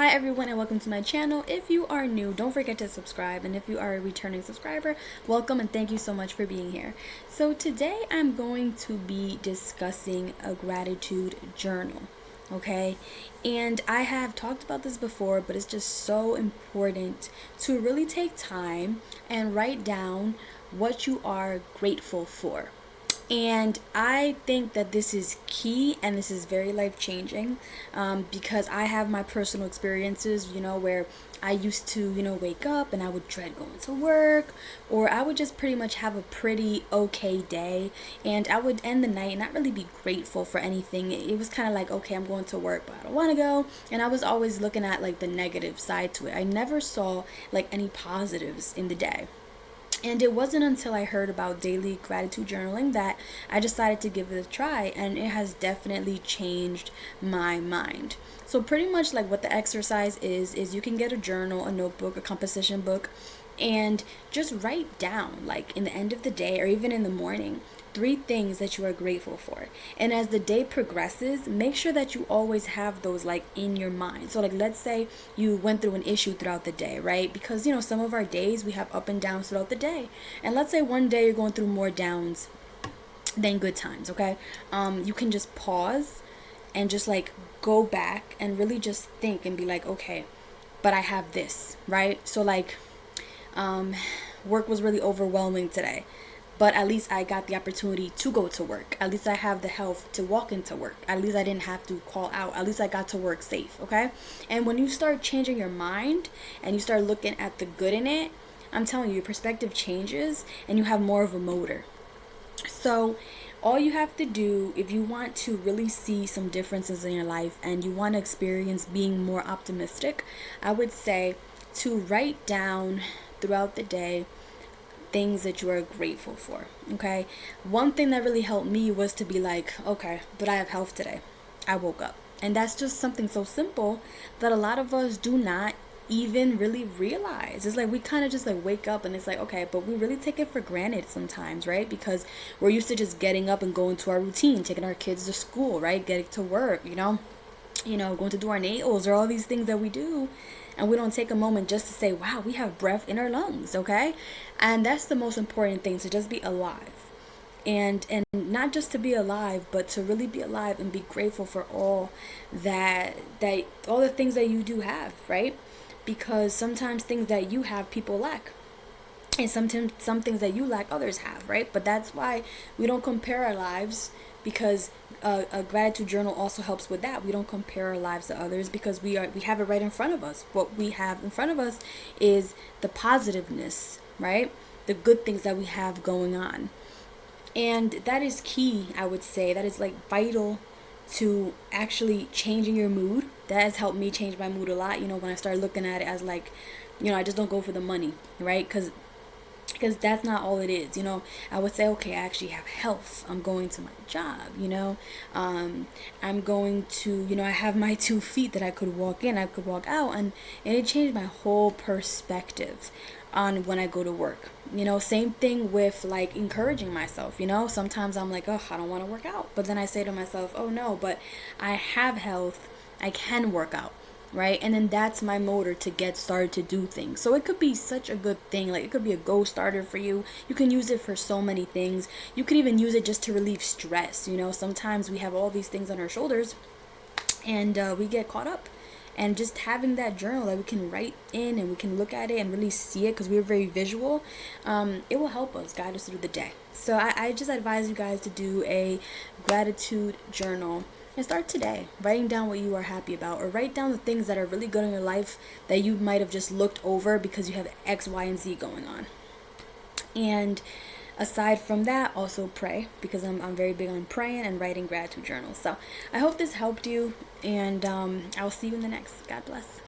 Hi everyone and welcome to my channel. If you are new, don't forget to subscribe, and if you are a returning subscriber, welcome and thank you so much for being here. So today I'm going to be discussing a gratitude journal, okay? And I have talked about this before, but it's just so important to really take time and write down what you are grateful for. And I think that this is key and this is very life changing, because I have my personal experiences, where I used to, wake up and I would dread going to work, or I would just pretty much have a pretty okay day, and I would end the night and not really be grateful for anything. It was kind of like, okay, I'm going to work, but I don't want to go. And I was always looking at like the negative side to it. I never saw like any positives in the day. And it wasn't until I heard about daily gratitude journaling that I decided to give it a try, and it has definitely changed my mind. So pretty much like what the exercise is you can get a journal, a notebook, a composition book, and just write down, like in the end of the day or even in the morning, 3 things that you are grateful for. And as the day progresses, make sure that you always have those like in your mind. So like, let's say you went through an issue throughout the day, right? Because some of our days we have up and downs throughout the day. And let's say one day you're going through more downs than good times, okay? You can just pause and just like go back and really just think and be like, okay, but I have this, right? So like, work was really overwhelming today, but at least I got the opportunity to go to work. At least I have the health to walk into work. At least I didn't have to call out. At least I got to work safe, okay? And when you start changing your mind and you start looking at the good in it, I'm telling you, your perspective changes and you have more of a motor. So all you have to do, if you want to really see some differences in your life and you want to experience being more optimistic, I would say to write down throughout the day things that you are grateful for, okay? One thing that really helped me was to be like, okay, but I have health today. I woke up. And that's just something so simple that a lot of us do not even really realize. It's like we kind of just like wake up and it's like, okay, but we really take it for granted sometimes, right? Because we're used to just getting up and going to our routine, taking our kids to school, right? Getting to work, going to do our nails or all these things that we do. And we don't take a moment just to say, wow, we have breath in our lungs, okay? And that's the most important thing, to just be alive. And not just to be alive, but to really be alive and be grateful for all that all the things that you do have, right? Because sometimes things that you have, people lack. And sometimes some things that you lack, others have, right? But that's why we don't compare our lives, because a gratitude journal also helps with that. We don't compare our lives to others because we have it right in front of us. What we have in front of us is the positiveness, right? The good things that we have going on. And that is key, I would say. That is like vital to actually changing your mood. That has helped me change my mood a lot, when I start looking at it as like, I just don't go for the money, right? Because that's not all it is. I would say, okay, I actually have health. I'm going to my job, I'm going to, I have my 2 feet that I could walk in, I could walk out, and it changed my whole perspective on when I go to work. Same thing with like encouraging myself. Sometimes I'm like, oh, I don't want to work out. But then I say to myself, oh no, but I have health. I can work out. Right? And then that's my motor to get started to do things. So it could be such a good thing. Like, it could be a go starter for you. You can use it for so many things. You could even use it just to relieve stress. Sometimes we have all these things on our shoulders and we get caught up. And just having that journal that we can write in and we can look at it and really see it, because we're very visual, it will help us guide us through the day. So I just advise you guys to do a gratitude journal and start today writing down what you are happy about, or write down the things that are really good in your life that you might have just looked over because you have X, Y, and Z going on. And aside from that, also pray, because I'm very big on praying and writing gratitude journals. So I hope this helped you, and I'll see you in the next. God bless.